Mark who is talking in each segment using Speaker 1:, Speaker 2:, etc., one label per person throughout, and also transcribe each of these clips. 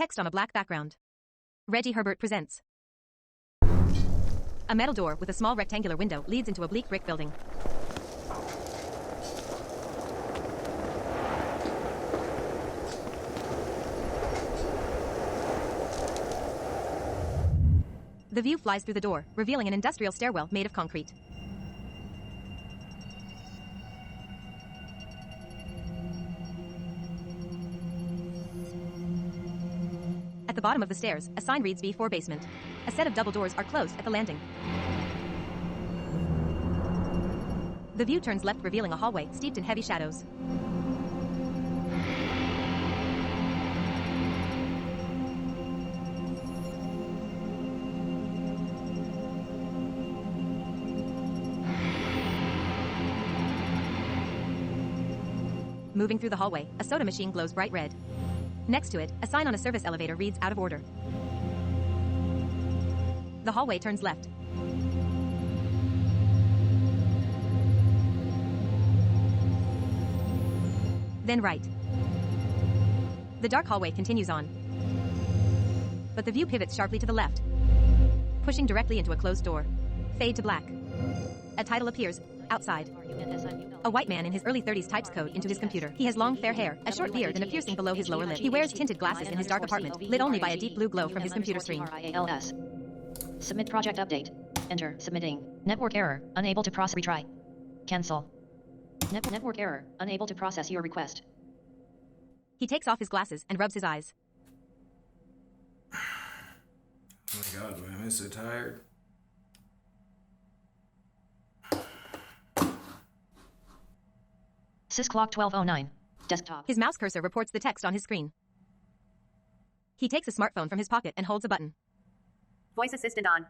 Speaker 1: Text on a black background. Reggie Herbert presents. A metal door with a small rectangular window leads into a bleak brick building. The view flies through the door, revealing an industrial stairwell made of concrete. At the bottom of the stairs, a sign reads B4 basement. A set of double doors are closed at the landing. The view turns left, revealing a hallway steeped in heavy shadows. Moving through the hallway, a soda machine glows bright red. Next to it, a sign on a service elevator reads out of order. The hallway turns left. Then right. The dark hallway continues on. But the view pivots sharply to the left, pushing directly into a closed door. Fade to black. A title appears, outside. A white man in his early 30s types code into his computer. He has long fair hair, a short beard and a piercing below his lower lip. He wears tinted glasses in his dark apartment, lit only by a deep blue glow from his computer screen.
Speaker 2: Submit project update. Enter. Submitting. Network error. Unable to process. Retry. Cancel. Network error. Unable to process your request.
Speaker 1: He takes off his glasses and rubs his eyes.
Speaker 3: Oh my god, man, I'm so tired.
Speaker 2: Sysclock 1209. Desktop.
Speaker 1: His mouse cursor reports the text on his screen. He takes a smartphone from his pocket and holds a button.
Speaker 4: Voice assistant on.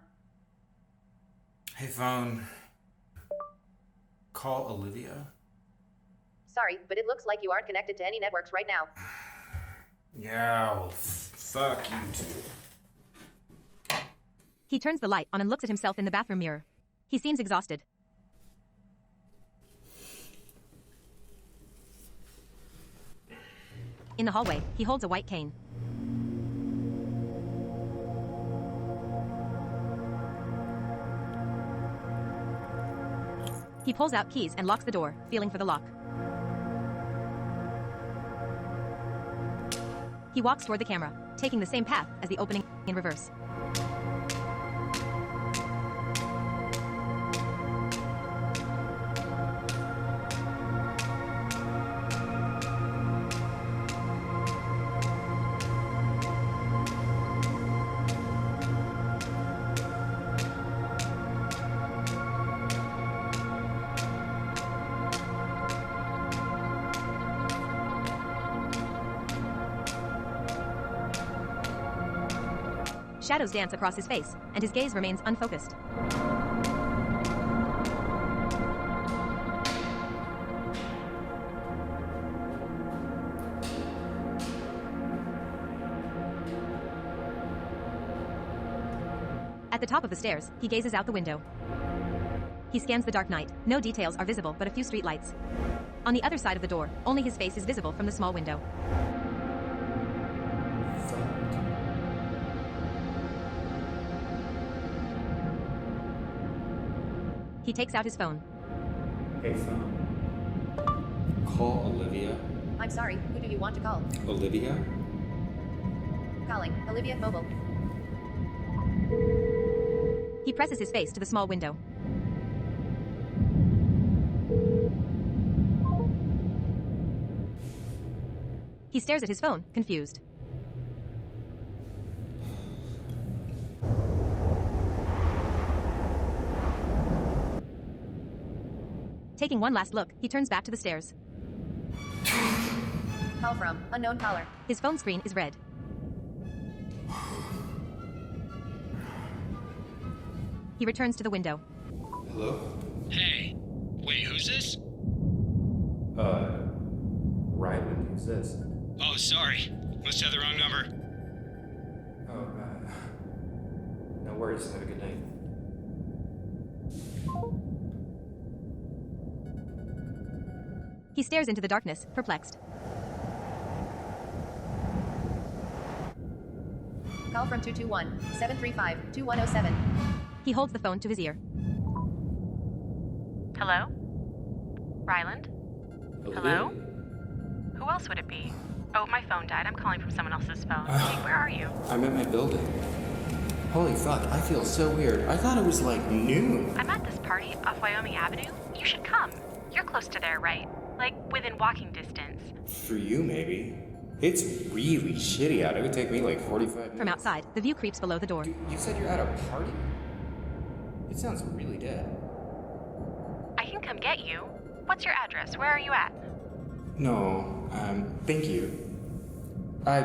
Speaker 3: Hey, phone. Call Olivia.
Speaker 4: Sorry, but it looks like you aren't connected to any networks right now.
Speaker 3: Yeah, well, fuck you two.
Speaker 1: He turns the light on and looks at himself in the bathroom mirror. He seems exhausted. In the hallway, he holds a white cane. He pulls out keys and locks the door, feeling for the lock. He walks toward the camera, taking the same path as the opening in reverse. Shadows dance across his face, and his gaze remains unfocused. At the top of the stairs, he gazes out the window. He scans the dark night. No details are visible but a few streetlights. On the other side of the door, only his face is visible from the small window. He takes out his phone.
Speaker 3: Hey, phone. Call Olivia.
Speaker 4: I'm sorry, who do you want to call?
Speaker 3: Olivia?
Speaker 4: Calling. Olivia Mobile.
Speaker 1: He presses his face to the small window. He stares at his phone, confused. Taking one last look, he turns back to the stairs.
Speaker 4: Call from unknown caller.
Speaker 1: His phone screen is red. He returns to the window.
Speaker 3: Hello?
Speaker 5: Hey, wait, who's this?
Speaker 3: Ryland, who's this?
Speaker 5: Oh, sorry. Must have the wrong number.
Speaker 3: Oh, no worries. Have a good night.
Speaker 1: He stares into the darkness, perplexed.
Speaker 4: Call from 221-735-2107.
Speaker 1: He holds the phone to his ear.
Speaker 6: Hello? Ryland? Hello? Who else would it be? Oh, my phone died. I'm calling from someone else's phone. Hey, where are you?
Speaker 3: I'm at my building. Holy fuck, I feel so weird. I thought it was like noon.
Speaker 6: I'm at this party off Wyoming Avenue. You should come. You're close to there, right? Like, within walking distance.
Speaker 3: For you, maybe. It's really shitty out. It would take me like 45 minutes.
Speaker 1: From outside, the view creeps below the door.
Speaker 3: Dude, you said you're at a party? It sounds really dead.
Speaker 6: I can come get you. What's your address? Where are you at?
Speaker 3: No, thank you. I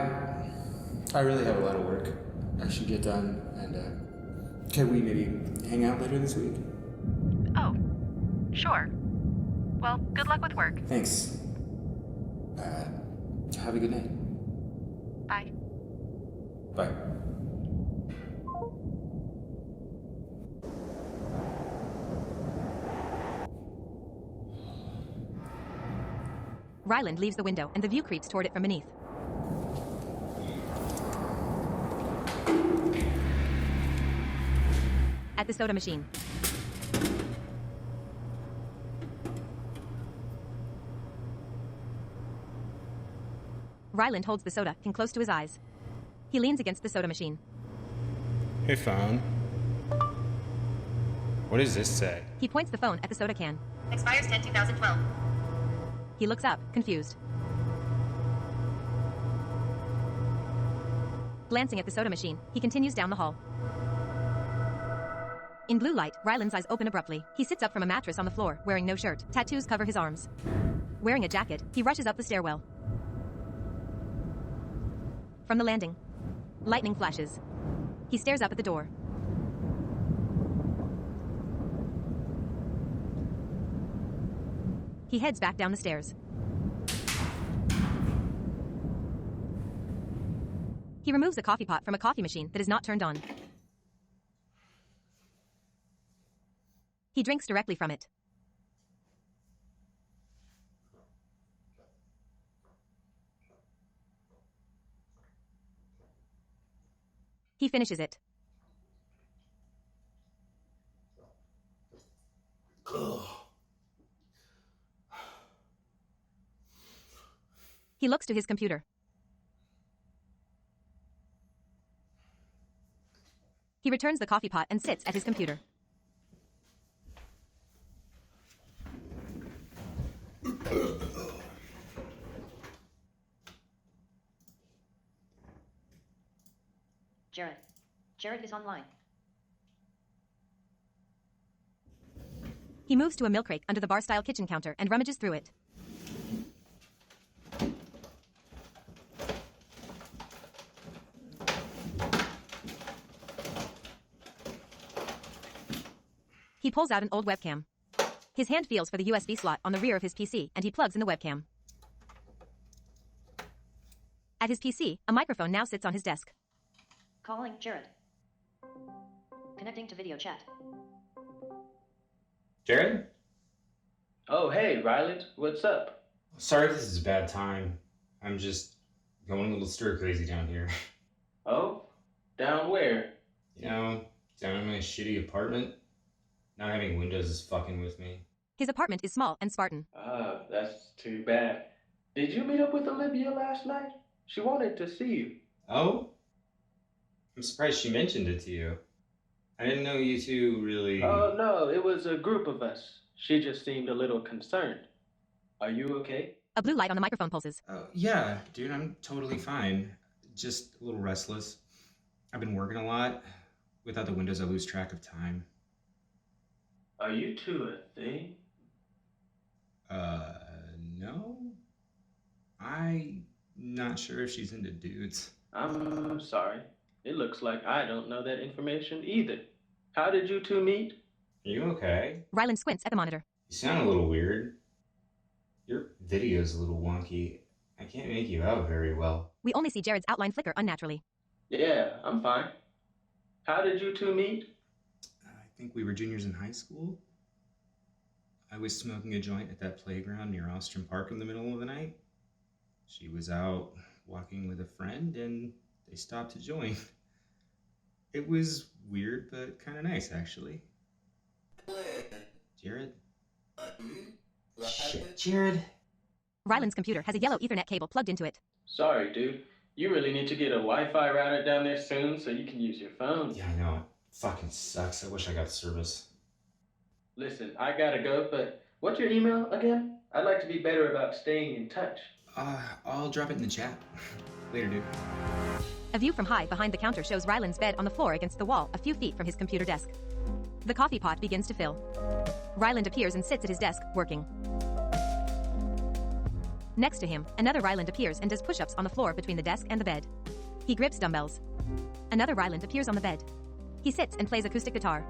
Speaker 3: really have a lot of work I should get done, and, can we maybe hang out later this week?
Speaker 6: Oh, sure. Well, good luck with work.
Speaker 3: Thanks. Have a good night.
Speaker 6: Bye.
Speaker 3: Bye.
Speaker 1: Ryland leaves the window, and the view creeps toward it from beneath. At the soda machine. Ryland holds the soda can close to his eyes. He leans against the soda machine.
Speaker 7: Hey, phone. What does this say?
Speaker 1: He points the phone at the soda can.
Speaker 4: Expires 10-2012.
Speaker 1: He looks up, confused. Glancing at the soda machine, he continues down the hall. In blue light, Ryland's eyes open abruptly. He sits up from a mattress on the floor, wearing no shirt. Tattoos cover his arms. Wearing a jacket, he rushes up the stairwell. From the landing, lightning flashes. He stares up at the door. He heads back down the stairs. He removes a coffee pot from a coffee machine that is not turned on. He drinks directly from it. He finishes it. He looks to his computer. He returns the coffee pot and sits at his computer.
Speaker 2: Jared is online.
Speaker 1: He moves to a milk crate under the bar-style kitchen counter and rummages through it. He pulls out an old webcam. His hand feels for the USB slot on the rear of his PC, and he plugs in the webcam. At his PC, a microphone now sits on his desk.
Speaker 2: Calling Jared. Connecting to video chat.
Speaker 7: Jared?
Speaker 8: Oh, hey, Ryland. What's up?
Speaker 7: Sorry if this is a bad time. I'm just going a little stir crazy down here.
Speaker 8: Oh? Down where?
Speaker 7: You know, down in my shitty apartment. Not having windows is fucking with me.
Speaker 1: His apartment is small and Spartan.
Speaker 8: Ah, that's too bad. Did you meet up with Olivia last night? She wanted to see you.
Speaker 7: Oh? I'm surprised she mentioned it to you. I didn't know you two really...
Speaker 8: Oh, no, it was a group of us. She just seemed a little concerned. Are you okay?
Speaker 1: A blue light on the microphone pulses.
Speaker 7: Yeah, dude, I'm totally fine. Just a little restless. I've been working a lot. Without the windows, I lose track of time.
Speaker 8: Are you two a thing?
Speaker 7: No? I'm not sure if she's into dudes.
Speaker 8: I'm sorry. It looks like I don't know that information either. How did you two meet?
Speaker 7: Are you okay?
Speaker 1: Ryland squints at the monitor.
Speaker 7: You sound a little weird. Your video's a little wonky. I can't make you out very well.
Speaker 1: We only see Jared's outline flicker unnaturally.
Speaker 8: Yeah, I'm fine. How did you two meet?
Speaker 7: I think we were juniors in high school. I was smoking a joint at that playground near Ostrom Park in the middle of the night. She was out walking with a friend, and they stopped to join. It was weird, but kind of nice, actually. Jared? Shit, Jared.
Speaker 1: Ryland's computer has a yellow Ethernet cable plugged into it.
Speaker 8: Sorry, dude. You really need to get a Wi-Fi router down there soon so you can use your phone.
Speaker 7: Yeah, I know. It fucking sucks. I wish I got service.
Speaker 8: Listen, I gotta go, but what's your email again? I'd like to be better about staying in touch.
Speaker 7: I'll drop it in the chat. Later, dude.
Speaker 1: A view from high behind the counter shows Ryland's bed on the floor against the wall a few feet from his computer desk. The coffee pot begins to fill. Ryland appears and sits at his desk, working. Next to him, another Ryland appears and does push-ups on the floor between the desk and the bed. He grips dumbbells. Another Ryland appears on the bed. He sits and plays acoustic guitar.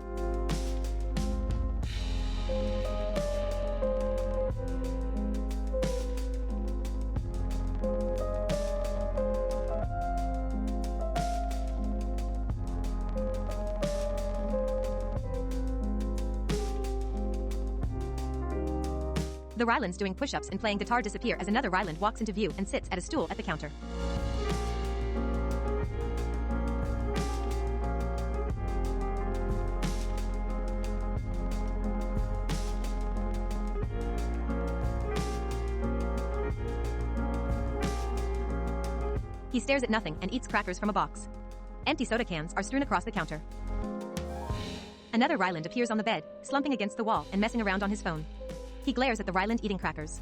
Speaker 1: The Rylands doing push-ups and playing guitar disappear as another Ryland walks into view and sits at a stool at the counter. He stares at nothing and eats crackers from a box. Empty soda cans are strewn across the counter. Another Ryland appears on the bed, slumping against the wall and messing around on his phone. He glares at the Ryland eating crackers.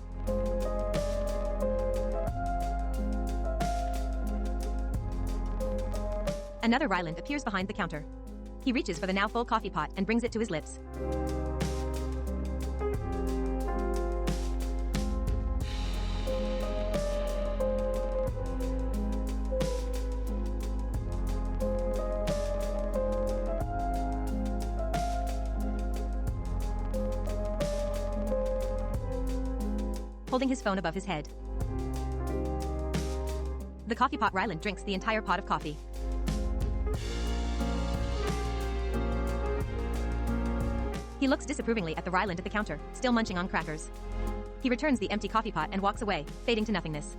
Speaker 1: Another Ryland appears behind the counter. He reaches for the now full coffee pot and brings it to his lips. Holding his phone above his head. The coffee pot Ryland drinks the entire pot of coffee. He looks disapprovingly at the Ryland at the counter, still munching on crackers. He returns the empty coffee pot and walks away, fading to nothingness.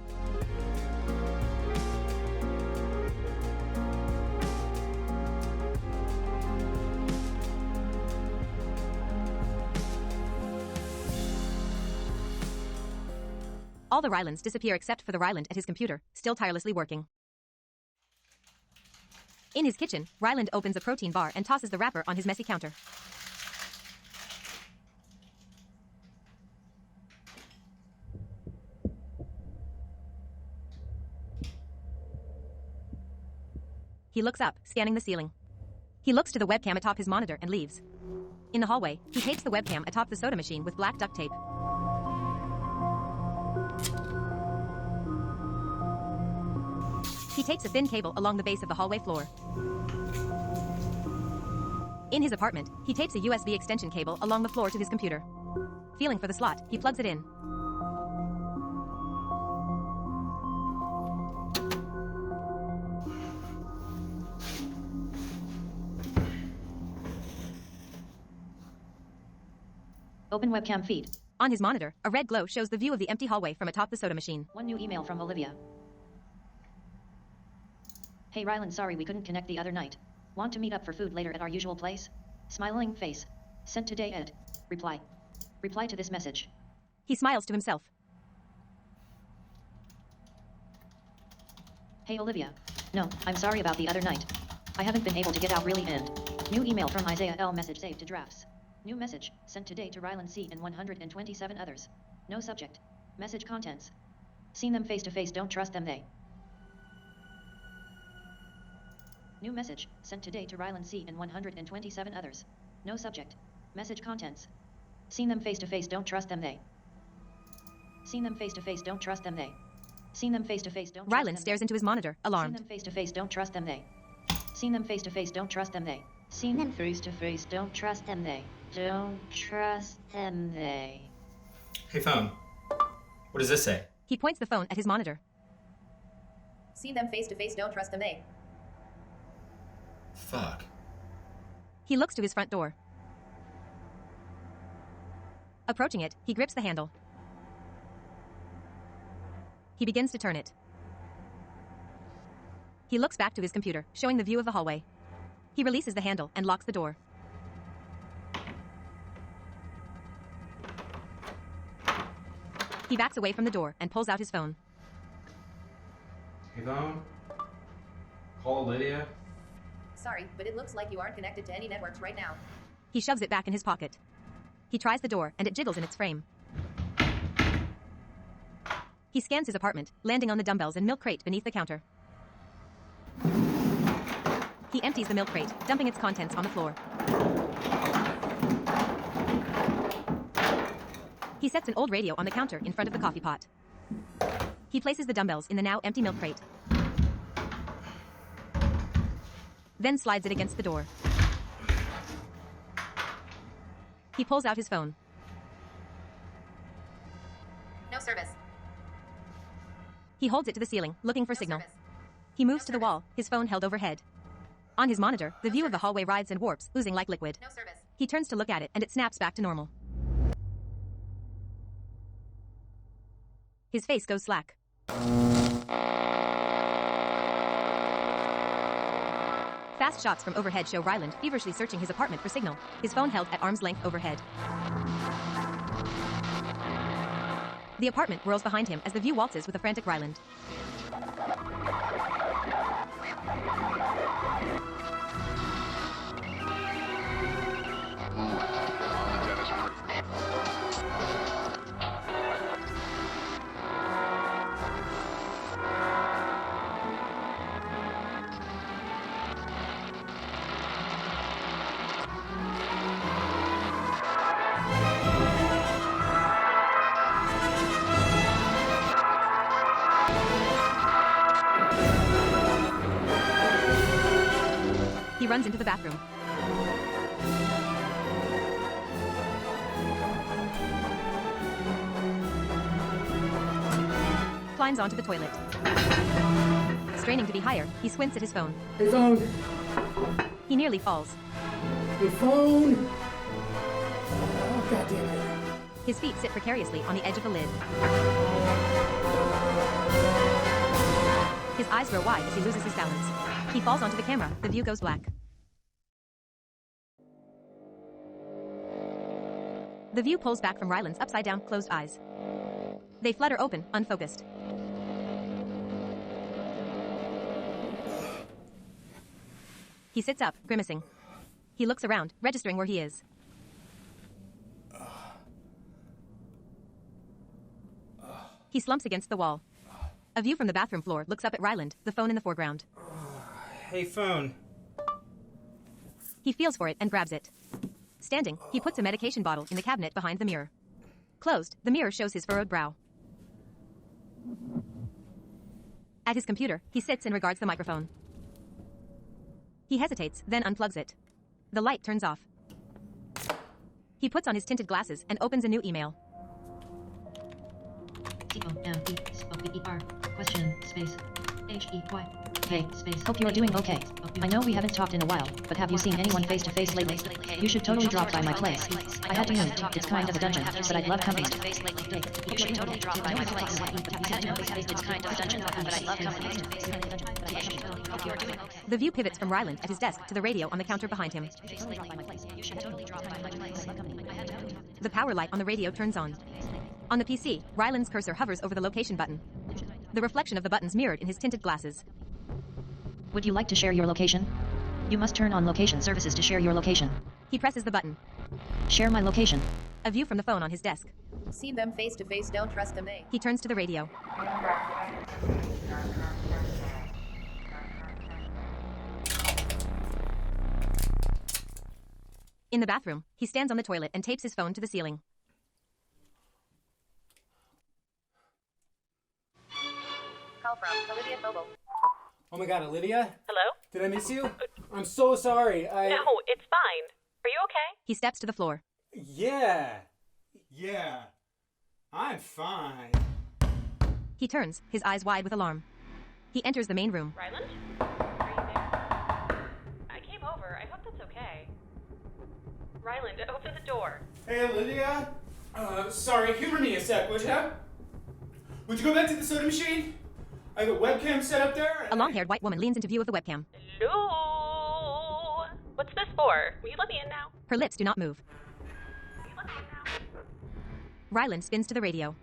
Speaker 1: All the Rylands disappear except for the Ryland at his computer, still tirelessly working. In his kitchen, Ryland opens a protein bar and tosses the wrapper on his messy counter. He looks up, scanning the ceiling. He looks to the webcam atop his monitor and leaves. In the hallway, he tapes the webcam atop the soda machine with black duct tape. He takes a thin cable along the base of the hallway floor. In his apartment, he tapes a USB extension cable along the floor to his computer. Feeling for the slot, he plugs it in.
Speaker 2: Open webcam feed.
Speaker 1: On his monitor, a red glow shows the view of the empty hallway from atop the soda machine.
Speaker 2: One new email from Olivia. Hey Ryland, sorry we couldn't connect the other night. Want to meet up for food later at our usual place? Smiling face. Sent today Ed. Reply. Reply to this message.
Speaker 1: He smiles to himself.
Speaker 2: Hey Olivia. No, I'm sorry about the other night. I haven't been able to get out really and. New email from Isaiah L. Message saved to drafts. New message, sent today to Ryland C. and 127 others. No subject. Message contents. Seen them face to face, don't trust them they. New message, sent today to Ryland C. and 127 others. No subject. Message contents. Seen them face to face, don't trust them they. Seen them face to face, don't trust them they. Seen them face to face, don't trust them.
Speaker 1: Ryland stares into his monitor, alarmed.
Speaker 2: Seen them face to face, don't trust them they. Seen them face to face, don't trust them they. Seen them face to face, don't trust them they. Don't trust them they.
Speaker 7: Hey, phone. What does this say?
Speaker 1: He points the phone at his monitor.
Speaker 4: See them face to face, don't trust them they.
Speaker 7: Fuck.
Speaker 1: He looks to his front door. Approaching it, he grips the handle. He begins to turn it. He looks back to his computer, showing the view of the hallway. He releases the handle and locks the door. He backs away from the door and pulls out his phone.
Speaker 7: Hey, phone? Call Lydia?
Speaker 4: Sorry, but it looks like you aren't connected to any networks right now.
Speaker 1: He shoves it back in his pocket. He tries the door and it jiggles in its frame. He scans his apartment, landing on the dumbbells and milk crate beneath the counter. He empties the milk crate, dumping its contents on the floor. He sets an old radio on the counter in front of the coffee pot. He places the dumbbells in the now empty milk crate. Then slides it against the door. He pulls out his phone.
Speaker 4: No service.
Speaker 1: He holds it to the ceiling, looking for signal.
Speaker 4: Service.
Speaker 1: He moves to the wall, his phone held overhead. On his monitor, the view of the hallway writhes and warps, oozing like liquid.
Speaker 4: No service.
Speaker 1: He turns to look at it, and it snaps back to normal. His face goes slack. Fast shots from overhead show Ryland feverishly searching his apartment for signal, his phone held at arm's length overhead. The apartment whirls behind him as the view waltzes with a frantic Ryland. He runs into the bathroom. Climbs onto the toilet. Straining to be higher, he squints at his phone.
Speaker 3: Hey, phone!
Speaker 1: He nearly falls.
Speaker 3: Hey, phone! Oh, God damn it.
Speaker 1: His feet sit precariously on the edge of the lid. His eyes grow wide as he loses his balance. He falls onto the camera, the view goes black. The view pulls back from Ryland's upside-down, closed eyes. They flutter open, unfocused. He sits up, grimacing. He looks around, registering where he is. He slumps against the wall. A view from the bathroom floor looks up at Ryland, the phone in the foreground.
Speaker 7: Hey, phone.
Speaker 1: He feels for it and grabs it. Standing, he puts a medication bottle in the cabinet behind the mirror. Closed, the mirror shows his furrowed brow. At his computer, he sits and regards the microphone. He hesitates, then unplugs it. The light turns off. He puts on his tinted glasses and opens a new email.
Speaker 2: C-O-M-E-S-O-B-E-R, question, space, H-E-Y. Hey, space. Hope you're doing okay. I know we haven't talked in a while, but have you seen anyone face to face lately? You should totally drop by my place. I had to move. It's kind of a dungeon, but I'd love company. You should totally drop by my place. I had to move. It's kind of a dungeon, but I'd love company. Hope you're doing okay.
Speaker 1: The view pivots from Ryland at his desk to the radio on the counter behind him.
Speaker 2: You should totally drop by my place.
Speaker 1: The power light on the radio turns on. On the PC, Ryland's cursor hovers over the location button. The reflection of the buttons mirrored in his tinted glasses.
Speaker 2: Would you like to share your location? You must turn on location services to share your location.
Speaker 1: He presses the button.
Speaker 2: Share my location.
Speaker 1: A view from the phone on his desk.
Speaker 4: Seen them face to face, don't trust them, eh?
Speaker 1: He turns to the radio. In the bathroom, he stands on the toilet and tapes his phone to the ceiling.
Speaker 4: Call from Olivia Mobile.
Speaker 3: Oh my God, Olivia?
Speaker 6: Hello?
Speaker 3: Did I miss you? I'm so sorry.
Speaker 6: No, it's fine. Are you okay?
Speaker 1: He steps to the floor.
Speaker 3: Yeah, I'm fine.
Speaker 1: He turns, his eyes wide with alarm. He enters the main room.
Speaker 6: Ryland? Are you there? I came over. I hope that's okay. Ryland, open the door.
Speaker 3: Hey, Olivia? Sorry, humor me a sec, would you? Would you go back to the soda machine? I have a webcam set up there.
Speaker 1: A long-haired white woman leans into view of the webcam.
Speaker 6: Hello? What's this for? Will you let me in now?
Speaker 1: Her lips do not move.
Speaker 6: Will you let me in now?
Speaker 1: Ryland spins to the radio.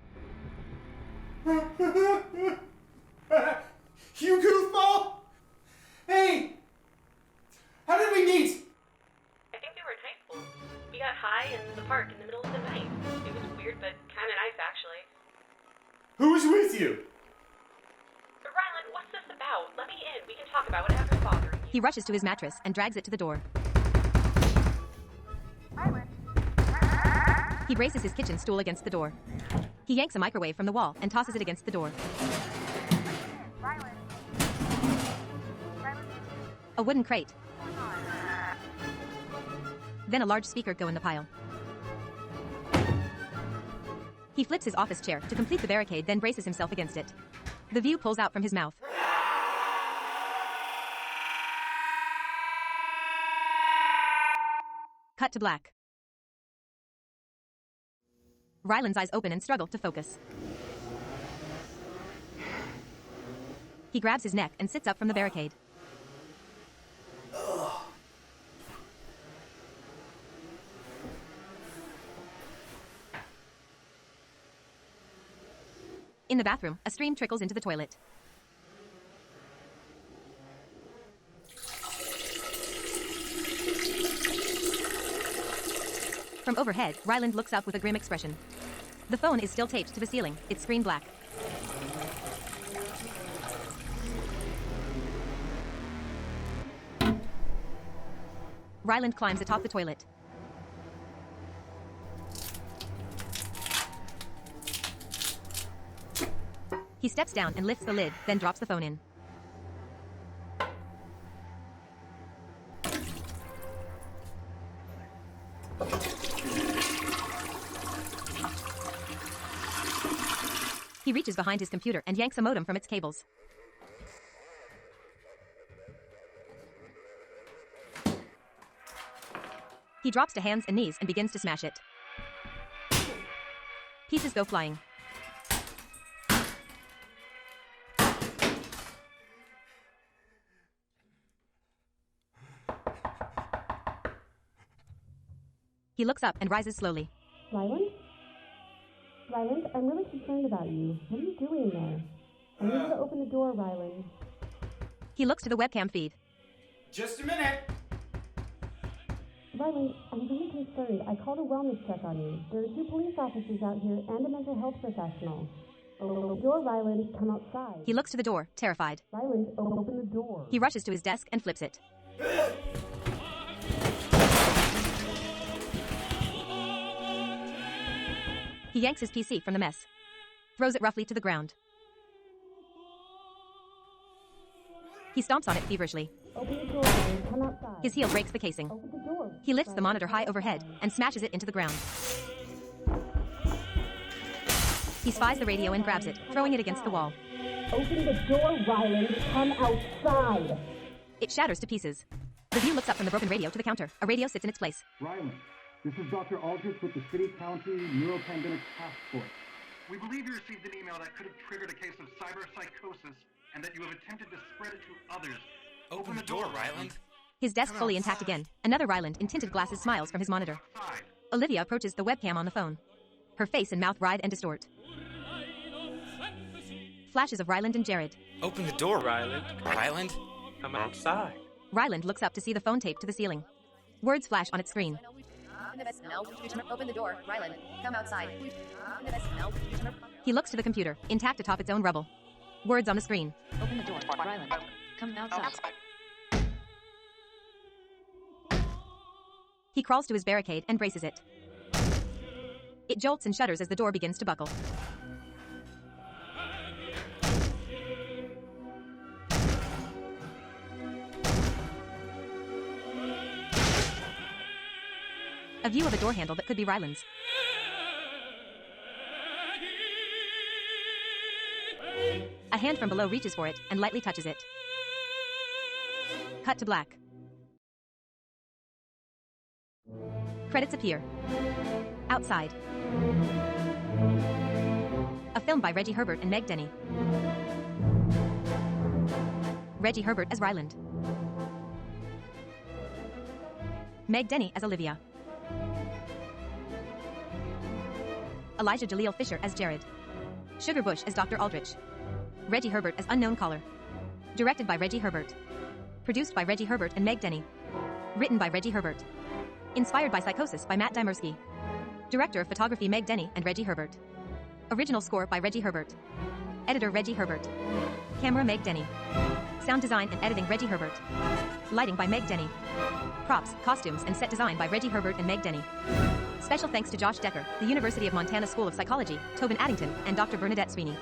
Speaker 3: You goofball! Hey! How did we meet?
Speaker 6: I think we were in high school. We got high in the park in the middle of the night. It was weird, but kind of nice, actually.
Speaker 3: Who was with you?
Speaker 6: Ryland, what's this about? Let me in. We can talk about whatever's bothering you.
Speaker 1: He rushes to his mattress and drags it to the door. He braces his kitchen stool against the door. He yanks a microwave from the wall and tosses it against the door. A wooden crate. Then a large speaker go in the pile. He flips his office chair to complete the barricade, then braces himself against it. The view pulls out from his mouth. Cut to black. Ryland's eyes open and struggle to focus. He grabs his neck and sits up from the barricade. In the bathroom, a stream trickles into the toilet. From overhead, Ryland looks up with a grim expression. The phone is still taped to the ceiling, its screen black. Ryland climbs atop the toilet. He steps down and lifts the lid, then drops the phone in. He reaches behind his computer and yanks a modem from its cables. He drops to hands and knees and begins to smash it. Pieces go flying. He looks up and rises slowly.
Speaker 9: Ryland? Ryland, I'm really concerned about you. What are you doing there? I need you to open the door, Ryland.
Speaker 1: He looks to the webcam feed.
Speaker 3: Just a minute.
Speaker 9: Ryland, I'm really concerned. I called a wellness check on you. There are 2 police officers out here and a mental health professional. Open the door, Ryland. Come outside.
Speaker 1: He looks to the door, terrified.
Speaker 9: Ryland, open the door.
Speaker 1: He rushes to his desk and flips it. He yanks his PC from the mess. Throws it roughly to the ground. He stomps on it feverishly.
Speaker 9: Open the door, Ryland. Come outside.
Speaker 1: His heel breaks the casing.
Speaker 9: Open the door.
Speaker 1: He lifts the monitor high overhead and smashes it into the ground. He spies the radio and grabs it, throwing it against the wall.
Speaker 9: Open the door, Ryland. Come outside.
Speaker 1: It shatters to pieces. The view looks up from the broken radio to the counter. A radio sits in its place.
Speaker 10: Ryland, this is Dr. Aldrich with the City County Neuropandemic Task Force.
Speaker 11: We believe you received an email that could have triggered a case of cyberpsychosis and that you have attempted to spread it to others.
Speaker 5: Open the door, Ryland.
Speaker 1: His desk fully intact again. Another Ryland in tinted glasses smiles from his monitor.
Speaker 11: Outside.
Speaker 1: Olivia approaches the webcam on the phone. Her face and mouth writhe and distort. Flashes of Ryland and Jared.
Speaker 5: Open the door,
Speaker 8: Ryland,
Speaker 5: Ryland.
Speaker 8: come outside.
Speaker 1: Ryland looks up to see the phone taped to the ceiling. Words flash on its screen.
Speaker 4: Open the door, Ryland. Come outside.
Speaker 1: He looks to the computer, intact atop its own rubble. Words on the screen.
Speaker 2: Open the door, Ryland. Come outside.
Speaker 1: He crawls to his barricade and braces it. It jolts and shudders as the door begins to buckle. A view of a door handle that could be Ryland's. A hand from below reaches for it and lightly touches it. Cut to black. Credits appear. Outside. A film by Reggie Herbert and Meg Denny. Reggie Herbert as Ryland. Meg Denny as Olivia. Elijah Jaleel Fisher as Jared. Sugar Bush as Dr. Aldrich. Reggie Herbert as Unknown Caller. Directed by Reggie Herbert. Produced by Reggie Herbert and Meg Denny. Written by Reggie Herbert. Inspired by Psychosis by Matt Dymersky. Director of Photography Meg Denny and Reggie Herbert. Original score by Reggie Herbert. Editor Reggie Herbert. Camera Meg Denny. Sound design and editing Reggie Herbert. Lighting by Meg Denny. Props, costumes, and set design by Reggie Herbert and Meg Denny. Special thanks to Josh Decker, the University of Montana School of Psychology, Tobin Addington, and Dr. Bernadette Sweeney.